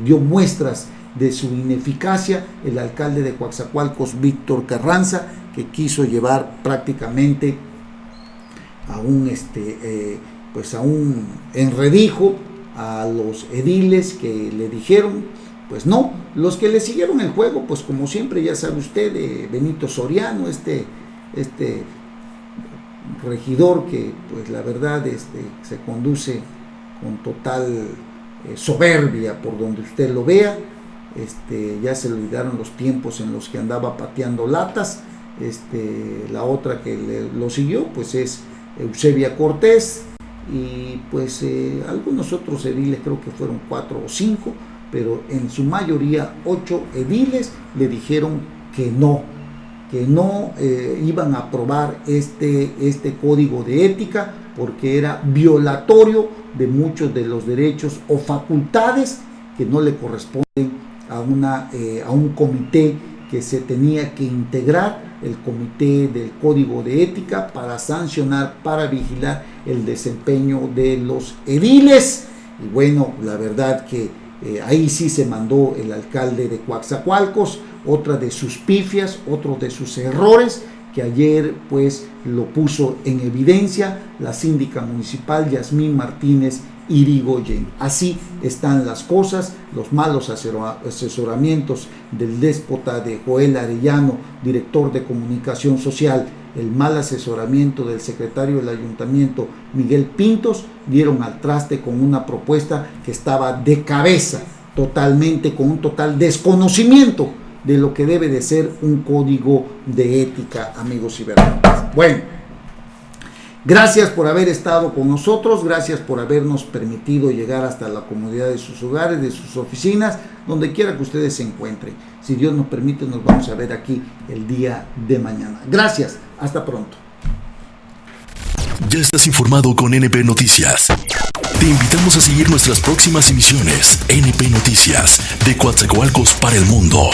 dio muestras de su ineficacia el alcalde de Coatzacoalcos, Víctor Carranza, que quiso llevar prácticamente a un enredijo a los ediles que le dijeron, pues no. Los que le siguieron el juego, pues como siempre, ya sabe usted, Benito Soriano, este regidor que pues la verdad se conduce con total soberbia por donde usted lo vea. Ya se le olvidaron los tiempos en los que andaba pateando latas. La otra que lo siguió pues es Eusebia Cortés, y pues algunos otros ediles, creo que fueron 4 o 5, pero en su mayoría 8 ediles le dijeron que no iban a aprobar este código de ética porque era violatorio de muchos de los derechos o facultades que no le corresponden a un comité que se tenía que integrar el comité del Código de Ética para sancionar, para vigilar el desempeño de los ediles. Y bueno, la verdad que ahí sí se mandó el alcalde de Coatzacoalcos, otra de sus pifias, otro de sus errores, que ayer pues lo puso en evidencia la síndica municipal Yasmín Martínez Irigoyen. Así están las cosas, los malos asesoramientos del déspota de Joel Arellano, director de comunicación social, el mal asesoramiento del secretario del ayuntamiento Miguel Pintos, dieron al traste con una propuesta que estaba de cabeza, totalmente, con un total desconocimiento de lo que debe de ser un código de ética, amigos cibernautas. Bueno, gracias por haber estado con nosotros, gracias por habernos permitido llegar hasta la comodidad de sus hogares, de sus oficinas, donde quiera que ustedes se encuentren. Si Dios nos permite, nos vamos a ver aquí el día de mañana. Gracias, hasta pronto. Ya estás informado con NP Noticias. Te invitamos a seguir nuestras próximas emisiones. NP Noticias, de Coatzacoalcos para el mundo.